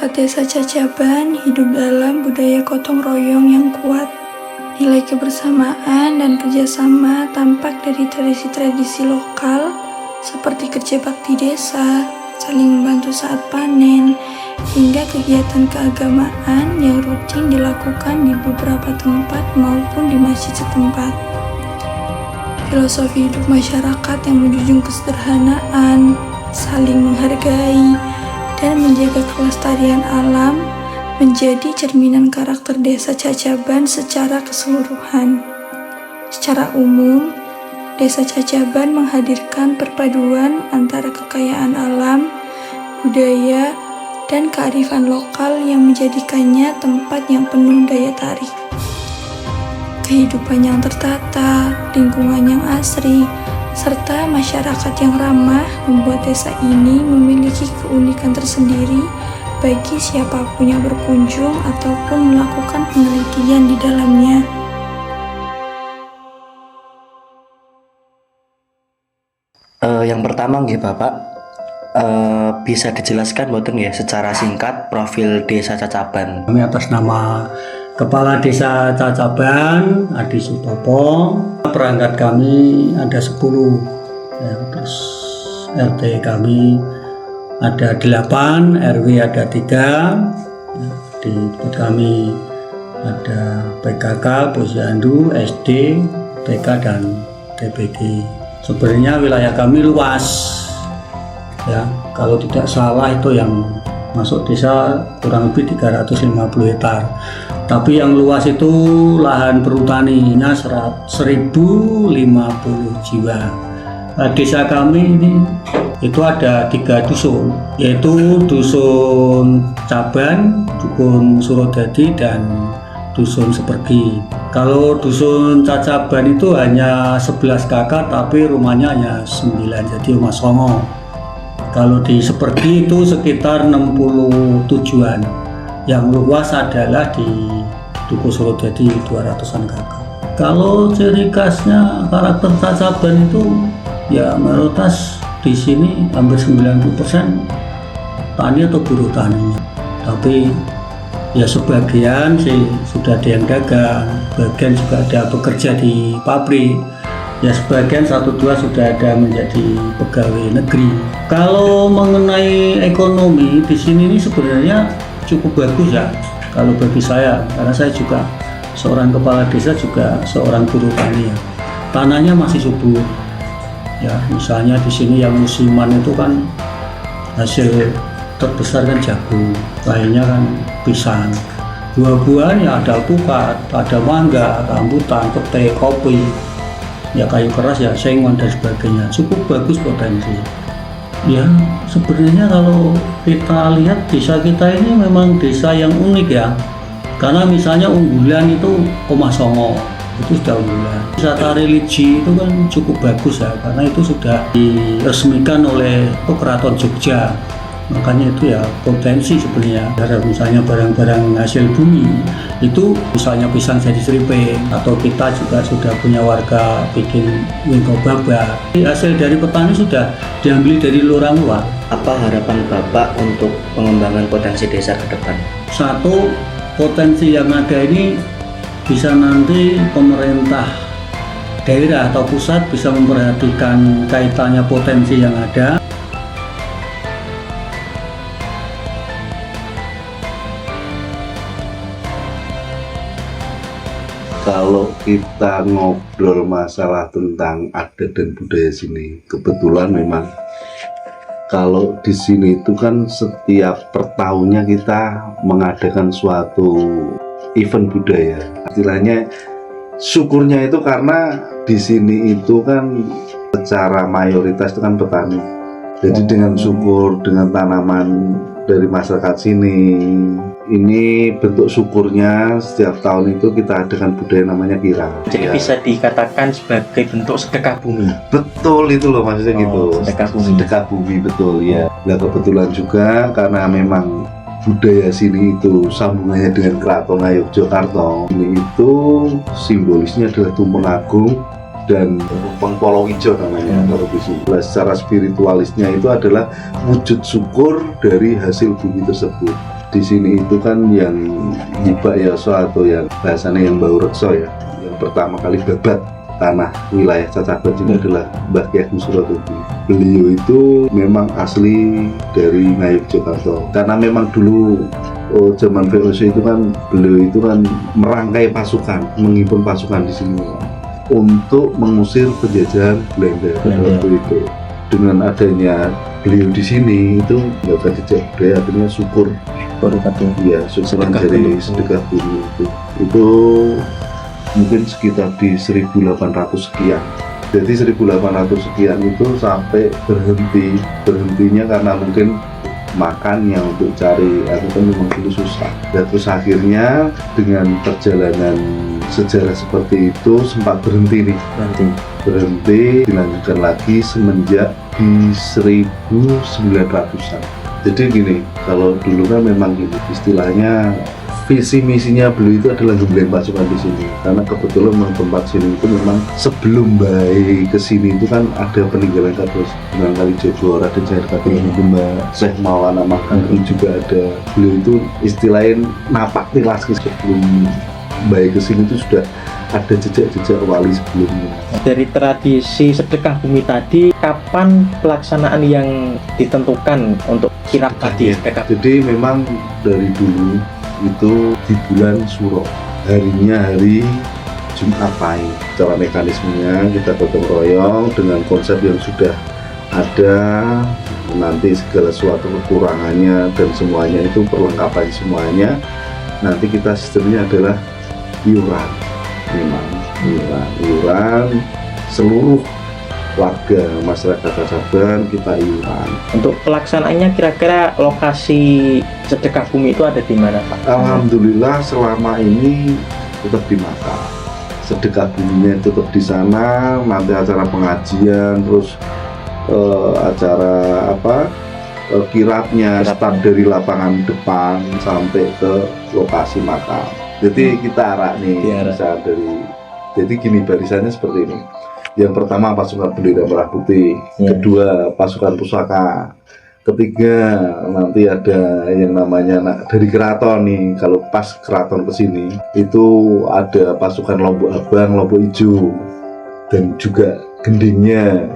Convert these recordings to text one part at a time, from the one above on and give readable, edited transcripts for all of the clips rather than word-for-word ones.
Masyarakat Desa Cacaban hidup dalam budaya gotong royong yang kuat. Nilai kebersamaan dan kerjasama tampak dari tradisi-tradisi lokal seperti kerja bakti desa, saling membantu saat panen, hingga kegiatan keagamaan yang rutin dilakukan di beberapa tempat maupun di masjid setempat. Filosofi hidup masyarakat yang menjunjung kesederhanaan, saling menghargai, dan menjaga kelestarian alam menjadi cerminan karakter Desa Cacaban secara keseluruhan. Secara umum, Desa Cacaban menghadirkan perpaduan antara kekayaan alam, budaya, dan kearifan lokal yang menjadikannya tempat yang penuh daya tarik. Kehidupan yang tertata, lingkungan yang asri, serta masyarakat yang ramah membuat desa ini memiliki keunikan tersendiri bagi siapapun yang berkunjung ataupun melakukan penelitian di dalamnya. Yang pertama nggih Bapak, bisa dijelaskan mboten nggih secara singkat profil Desa Cacaban? Kami atas nama Kepala Desa Cacaban, Adi Sutopo. Perangkat kami ada 10, ya, terus RT kami ada 8, RW ada 3. Ya, di tempat kami ada PKK, Posyandu, SD, TK, dan TPG. Sebenarnya wilayah kami luas, ya, kalau tidak salah itu yang masuk desa kurang lebih 350 hektar. Tapi yang luas itu lahan perhutaninya 1050 jiwa. Desa kami ini itu ada 3 dusun, yaitu Dusun Caban, Dusun Surodadi, dan Dusun Sepergi. Kalau Dusun Cacaban itu hanya 11 kakak, tapi rumahnya hanya 9, jadi rumah songo. Kalau di Sepergi itu sekitar 67-an. Yang luas adalah di Duku Surodadi 200-an kakak. Kalau ciri khasnya karakter Cacaban itu ya mayoritas di sini hampir 90% tani atau buruh tani. Tapi ya sebagian sih sudah ada yang dagang, bagian juga ada bekerja di pabrik. Ya sebagian 1-2 sudah ada menjadi pegawai negeri. Kalau mengenai ekonomi di sini ini sebenarnya cukup bagus ya kalau bagi saya, karena saya juga seorang kepala desa, juga seorang buruh tani ya. Tanahnya masih subur. Ya, misalnya di sini yang musiman itu kan hasil terbesar kan jagung, lainnya kan pisang. Buah-buahan ya ada alpukat, ada mangga, rambutan, petai, kopi, ya kayu keras, ya sengon dan sebagainya. Cukup bagus potensi. Ya sebenarnya kalau kita lihat desa kita ini memang desa yang unik ya, karena misalnya unggulan itu Omah Songo, itu sudah unggulan. Wisata religi itu kan cukup bagus ya, karena itu sudah diresmikan oleh Keraton Jogja. Makanya itu ya potensi sebenarnya. Ada misalnya barang-barang hasil bumi itu, misalnya pisang jadi seriping, atau kita juga sudah punya warga bikin wingko baba. Hasil dari petani sudah diambil dari luar. Apa harapan Bapak untuk pengembangan potensi desa ke depan? Satu, potensi yang ada ini bisa nanti pemerintah daerah atau pusat bisa memperhatikan kaitannya potensi yang ada. Kalau kita ngobrol masalah tentang adat dan budaya sini, kebetulan memang kalau di sini itu kan setiap per tahunnya kita mengadakan suatu event budaya. Istilahnya syukurnya itu karena di sini itu kan secara mayoritas itu kan petani. Jadi dengan syukur, dengan tanaman dari masyarakat sini, ini bentuk syukurnya setiap tahun itu kita adakan budaya namanya kirang. Jadi ya, bisa dikatakan sebagai bentuk sedekah bumi. betul itu loh maksudnya gitu. Sedekah bumi. Sedekah bumi, betul ya. Nah kebetulan juga karena memang budaya sini itu sambungannya dengan Keraton Ngayogyakarta, ini itu simbolisnya adalah Tumpeng Agung dan Tumpeng Polowijo namanya kalau di sini. Nah, secara spiritualisnya itu adalah wujud syukur dari hasil bumi tersebut. di sini itu kan yang nyibak yaso atau yang bahasanya yang bau rekso ya, yang pertama kali babat tanah wilayah Cacaban ini adalah Mbah Ki Ageng Surotobi. Beliau itu memang asli dari Ngayogyakarta karena memang dulu zaman VOC itu kan beliau itu kan merangkai pasukan, menghimpun pasukan di sini untuk mengusir penjajahan Belanda waktu itu. Dengan adanya beliau di sini itu nggak ada jejak budaya, artinya syukur ya, syukuran dari sedekah bumi itu mungkin sekitar di 1800 sekian. Jadi 1800 sekian itu sampai berhentinya karena mungkin makannya untuk cari aku kan memang itu susah. Dan terus akhirnya dengan perjalanan sejarah seperti itu sempat berhenti dilanjutkan lagi semenjak di 1900-an. Jadi gini, kalau dulu kan memang gini istilahnya, visi misinya beliau itu adalah gemblengan pasukan di sini karena kebetulan memang tempat sini itu memang sebelum baik ke sini itu kan ada peninggalan kados Sunan Kalijaga, Raden Sajat Katingal Syekh Maulana Mageng juga ada. Beliau itu istilahnya napak tilas sebelum baik ke sini itu sudah ada jejak-jejak wali sebelumnya. Dari tradisi sedekah bumi tadi, kapan pelaksanaan yang ditentukan untuk kirap tadi? Jadi memang dari dulu itu di bulan Suro, harinya hari Jumat Pahing. Cara mekanismenya kita gotong royong dengan konsep yang sudah ada, nanti segala sesuatu kekurangannya dan semuanya itu perlengkapan semuanya. Nanti kita sistemnya adalah iuran, memang iuran seluruh warga masyarakat Cacaban kita iuran. Untuk pelaksanaannya kira-kira lokasi sedekah bumi itu ada di mana, Pak? Alhamdulillah selama ini tetap di Makam. Sedekah buminya tetap di sana. Nanti acara pengajian, terus acara kirapnya start dari lapangan depan sampai ke lokasi makam. Jadi kita arah nih, bisa dari. Jadi gini barisannya seperti ini. Yang pertama pasukan bendera merah putih, kedua pasukan pusaka, ketiga nanti ada yang namanya dari keraton nih. Kalau pas keraton kesini itu ada pasukan Lombok Abang, Lombok Hijau, dan juga gendingnya.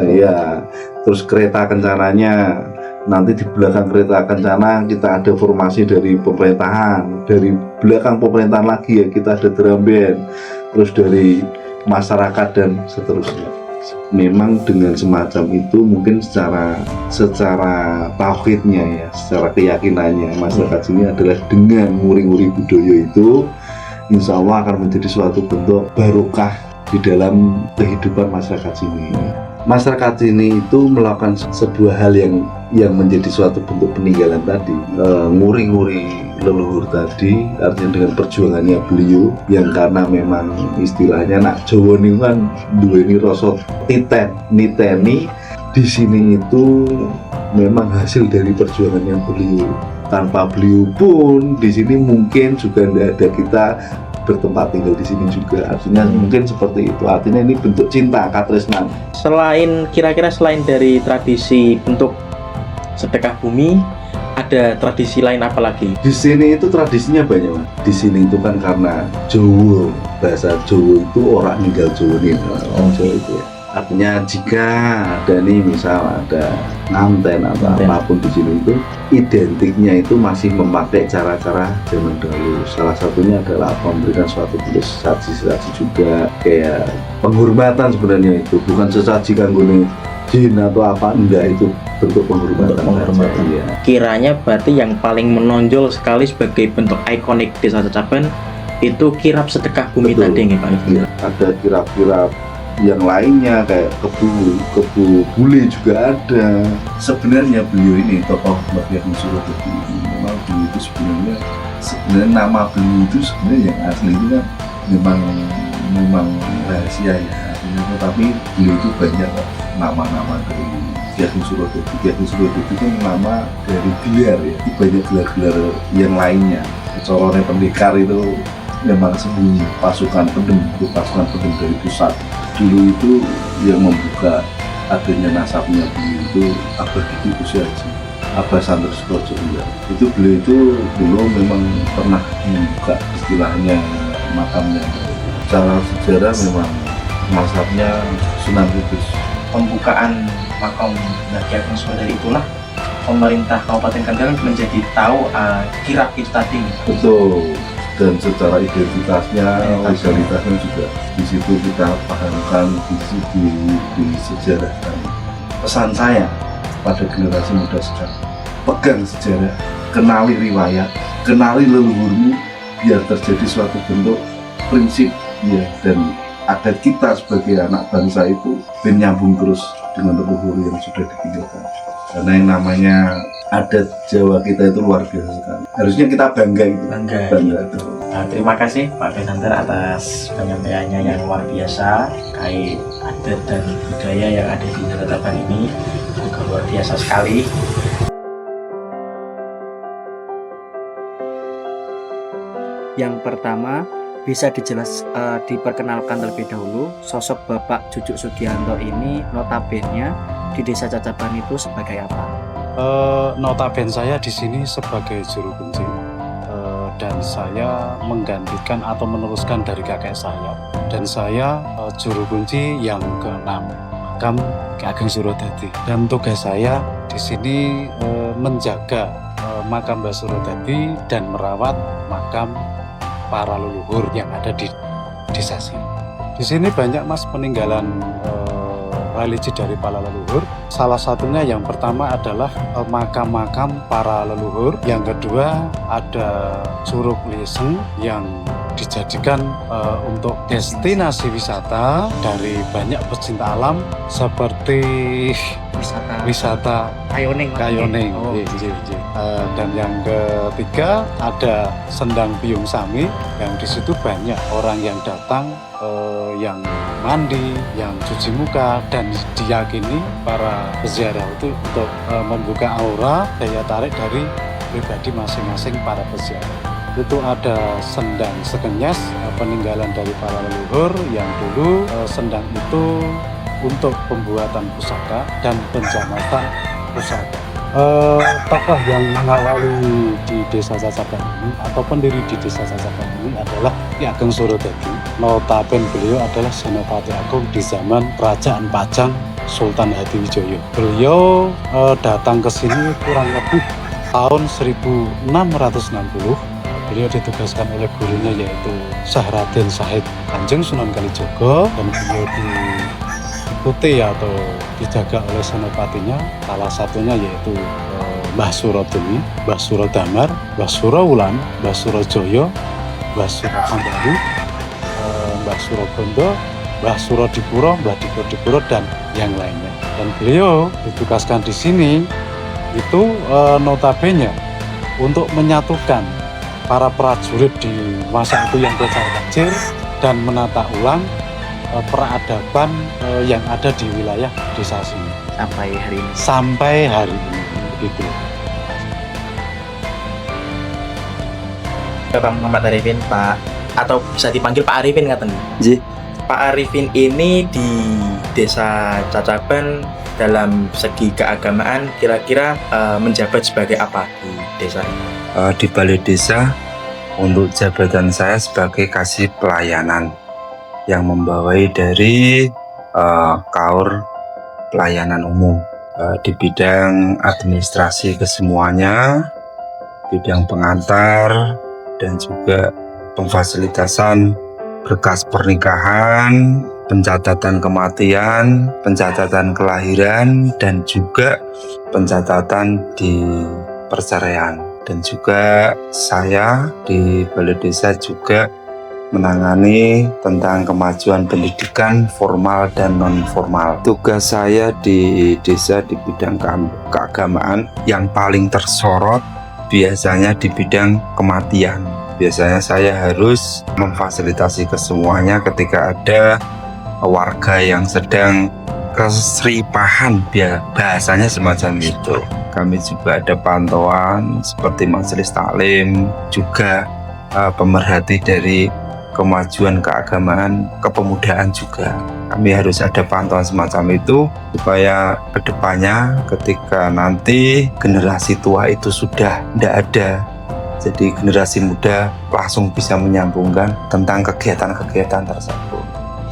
Ya, terus kereta kencananya. Nanti di belakang kereta kencana kita ada formasi dari pemerintahan, dari belakang pemerintahan lagi ya kita ada drum band, terus dari masyarakat dan seterusnya. Memang dengan semacam itu mungkin secara tauhidnya ya, secara keyakinannya masyarakat sini adalah dengan nguri-nguri budaya itu insya Allah akan menjadi suatu bentuk barokah di dalam kehidupan masyarakat sini. Masyarakat sini itu melakukan sebuah hal yang menjadi suatu bentuk peninggalan tadi, nguri-nguri leluhur tadi, artinya dengan perjuangannya beliau yang karena memang istilahnya nak Jawa ini kan dua ini rasa niteni di sini itu memang hasil dari perjuangannya beliau. Tanpa beliau pun di sini mungkin juga tidak ada kita bertempat tinggal di sini juga, artinya mungkin seperti itu. Artinya ini bentuk cinta katresnan. Kira-kira selain dari tradisi bentuk sedekah bumi, ada tradisi lain apa lagi? Di sini itu tradisinya banyak. Di sini itu kan karena Jawa, bahasa Jawa itu orang ninggal Jawa nih, Jawa itu ya. Artinya jika ada nih misal ada nganten atau apapun di sini itu identiknya itu masih memakai cara-cara zaman dahulu. Salah satunya adalah memberikan suatu bentuk sesaji juga, kayak penghormatan sebenarnya itu bukan sesaji kanggone jin atau apa, enggak, itu bentuk penghormatan. Ya. Kiranya berarti yang paling menonjol sekali sebagai bentuk ikonik desa Cacaban itu kirap sedekah bumi. Betul. Tadi nih Pak. Ya, ada kirap-kirap yang lainnya kayak kebu bule juga ada. Sebenarnya beliau ini tokoh Mbah Ki Ageng Surotobi ini memang beliau itu sebenarnya nama beliau itu sebenarnya yang asli itu kan memang rahasia ya, tapi beliau itu banyak nama-nama dari Ki Ageng Surotobi. Ki Ageng Surotobi itu kan nama dari gelar ya, banyak gelar-gelar yang lainnya. Corone pendekar itu memang sembunyi pasukan pendem dari pusat. Dulu itu yang membuka adanya nasabnya beliau itu Abah Kiti Kusyaji. Abah Santur Sukojo. Itu beliau itu dulu memang pernah membuka istilahnya makamnya. Secara sejarah memang mazhabnya Sunan Kudus. Pembukaan makam Ki Ageng Surodadi itulah pemerintah Kabupaten Kendal menjadi tahu kirap itu tadi. Betul. Dan secara identitasnya, legalitasnya juga di situ kita pahamkan, di sejarahkan. Pesan saya pada generasi muda sekarang, pegang sejarah, kenali riwayat, kenali leluhurmu, biar terjadi suatu bentuk prinsip ya, dan adat kita sebagai anak bangsa itu menyambung terus dengan leluhur yang sudah ditinggalkan. Karena yang namanya adat Jawa kita itu luar biasa sekali. Harusnya kita bangga itu. Bangga. Terima kasih Pak Besanter atas penyampaiannya yang luar biasa terkait adat dan budaya yang ada di Cacaban ini, juga luar biasa sekali. Yang pertama, bisa diperkenalkan terlebih dahulu sosok Bapak Jujuk Sugianto ini notabene di Desa Cacaban itu sebagai apa? Notabene saya di sini sebagai juru kunci, dan saya menggantikan atau meneruskan dari kakek saya, dan saya juru kunci yang ke-6 makam Ki Ageng Surodadi, dan tugas saya di sini menjaga makam Mbah Surodadi dan merawat makam para leluhur yang ada di desa sini. Di sini banyak mas peninggalan religi dari para leluhur. Salah satunya yang pertama adalah makam-makam para leluhur. Yang kedua ada Curug Lieseng yang dijadikan untuk destinasi wisata dari banyak pecinta alam seperti wisata Kayoning. Dan yang ketiga ada Sendang Piyung Sami yang di situ banyak orang yang datang, yang mandi, yang cuci muka, dan diyakini para peziarah itu untuk membuka aura daya tarik dari pribadi masing-masing para peziarah. Itu ada Sendang Sekenyas, peninggalan dari para leluhur yang dulu sendang itu untuk pembuatan pusaka dan penjamatan pusaka. Tokoh yang mengawali di Desa Cacaban ini atau pendiri di Desa Cacaban ini adalah Ki Ageng Surodadi. Notabene beliau adalah Senopati Agung di zaman Kerajaan Pajang Sultan Hadiwijoyo. Beliau datang ke sini kurang lebih tahun 1660. Beliau ditugaskan oleh gurunya yaitu Syahraden Syahid Kanjeng Sunan Kalijogo, dan beliau diikuti atau dijaga oleh senopatinya, salah satunya yaitu Mbah Surodeni, Mbah Surodamar, Mbah Surowulan, Mbah Surojoyo, Mbah Surokambaru, Mbah Surogondo, Mbah Surodipuro, Mbah Dikodipuro, dan yang lainnya. Dan beliau ditugaskan di sini itu notabene untuk menyatukan para prajurit di masa itu yang kocar-kacir dan menata ulang peradaban yang ada di wilayah desa sini sampai hari ini begitu. Bapak Muhammad Arifin, Pak, atau bisa dipanggil Pak Arifin ngaten. Pak Arifin ini di Desa Cacaban dalam segi keagamaan kira-kira menjabat sebagai apa di desa ini? Di Balai Desa, untuk jabatan saya sebagai kasih pelayanan yang membawai dari KAUR pelayanan umum di bidang administrasi kesemuanya, bidang pengantar, dan juga pemfasilitasan berkas pernikahan, pencatatan kematian, pencatatan kelahiran, dan juga pencatatan di perceraian. Dan juga saya di Balai Desa juga menangani tentang kemajuan pendidikan formal dan non formal. Tugas saya di desa di bidang keagamaan yang paling tersorot biasanya di bidang kematian. Biasanya saya harus memfasilitasi kesemuanya ketika ada warga yang sedang keseripahan, bahasanya semacam itu. Kami juga ada pantauan seperti majelis taklim, juga pemerhati dari kemajuan keagamaan, kepemudaan juga. kami harus ada pantauan semacam itu supaya kedepannya ketika nanti generasi tua itu sudah tidak ada, jadi generasi muda langsung bisa menyambungkan tentang kegiatan-kegiatan tersebut.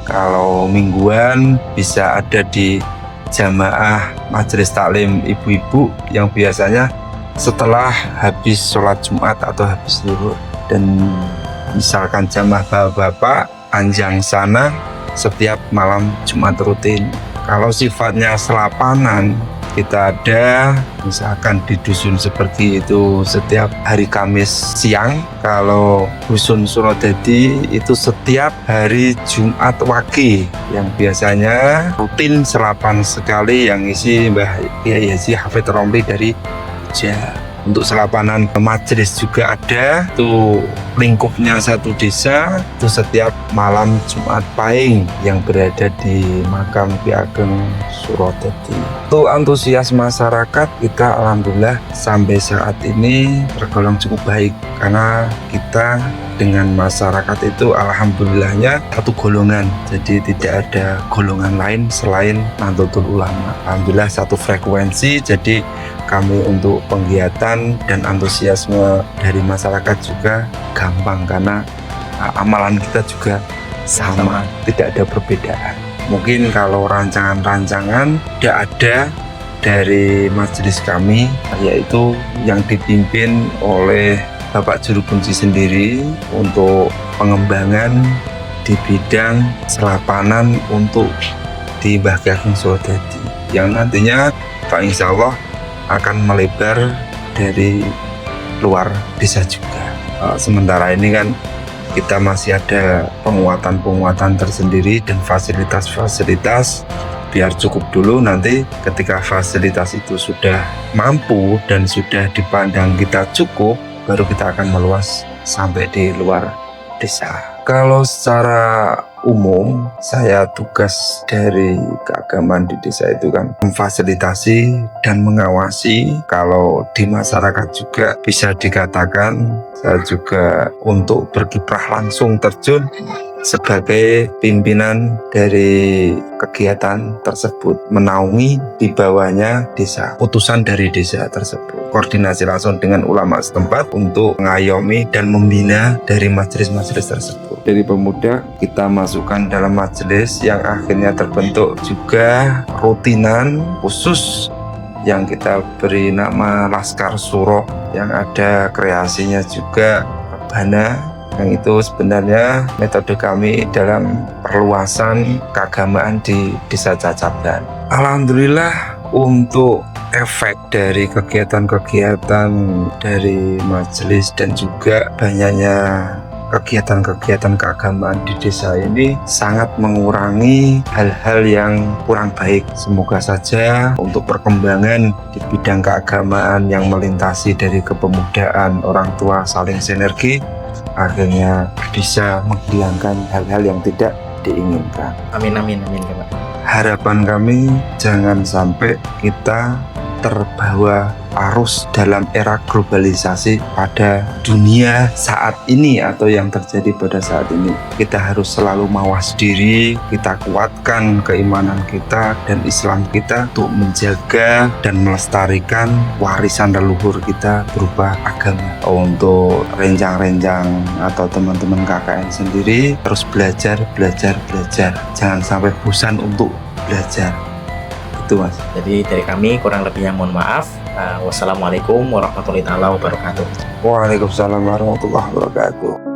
Kalau mingguan bisa ada di jamaah majelis taklim ibu-ibu yang biasanya setelah habis sholat Jumat atau habis zuhur, dan misalkan jamaah bapak-bapak Anjang sana setiap malam Jumat rutin. Kalau sifatnya selapanan, kita ada misalkan di dusun seperti itu setiap hari Kamis siang. Kalau dusun Surodadi itu setiap hari Jumat Wage, yang biasanya rutin selapan sekali, yang isi Mbah Kiai Haji Hafidz Romli dari Jogja. Untuk selapanan majelis juga ada, itu lingkupnya satu desa, itu setiap malam Jumat Pahing yang berada di makam Ki Ageng Surodadi. Untuk antusias masyarakat kita alhamdulillah sampai saat ini tergolong cukup baik, karena kita dengan masyarakat itu alhamdulillahnya satu golongan, jadi tidak ada golongan lain selain Nahdlatul Ulama. Alhamdulillah satu frekuensi, jadi kami untuk penggiatan dan antusiasme dari masyarakat juga gampang, karena amalan kita juga sama, tidak ada perbedaan. Mungkin kalau rancangan-rancangan tidak ada dari majelis kami, yaitu yang dipimpin oleh Bapak Juru Kunci sendiri untuk pengembangan di bidang selapanan untuk di Mbah Ki Ageng Surodadi, yang nantinya Pak Insya Allah akan melebar dari luar desa juga. Sementara ini kan kita masih ada penguatan-penguatan tersendiri dan fasilitas-fasilitas, biar cukup dulu. Nanti ketika fasilitas itu sudah mampu dan sudah dipandang kita cukup, baru kita akan meluas sampai di luar desa. Kalau secara umum, saya tugas dari keagamaan di desa itu kan memfasilitasi dan mengawasi. Kalau di masyarakat juga bisa dikatakan saya juga untuk berkiprah langsung terjun sebagai pimpinan dari kegiatan tersebut, menaungi di bawahnya desa, putusan dari desa tersebut, koordinasi langsung dengan ulama setempat untuk mengayomi dan membina dari majelis-majelis tersebut. Dari pemuda kita masukkan dalam majelis yang akhirnya terbentuk juga rutinan khusus yang kita beri nama Laskar Suro, yang ada kreasinya juga Rebana, yang itu sebenarnya metode kami dalam perluasan keagamaan di Desa Cacaban. Alhamdulillah untuk efek dari kegiatan-kegiatan dari majelis dan juga banyaknya kegiatan-kegiatan keagamaan di desa ini sangat mengurangi hal-hal yang kurang baik. Semoga saja untuk perkembangan di bidang keagamaan yang melintasi dari kepemudaan, orang tua saling sinergi, akhirnya bisa menghilangkan hal-hal yang tidak diinginkan. Amin amin amin Pak. Harapan kami jangan sampai kita terbawa arus dalam era globalisasi pada dunia saat ini atau yang terjadi pada saat ini. Kita harus selalu mawas diri, kita kuatkan keimanan kita dan Islam kita untuk menjaga dan melestarikan warisan leluhur kita berupa agama. Untuk renjang-renjang atau teman-teman KKN sendiri terus belajar. Jangan sampai bosan untuk belajar. Itu Mas. Jadi dari kami kurang lebihnya mohon maaf. Wassalamualaikum warahmatullahi wabarakatuh. Waalaikumsalam warahmatullahi wabarakatuh.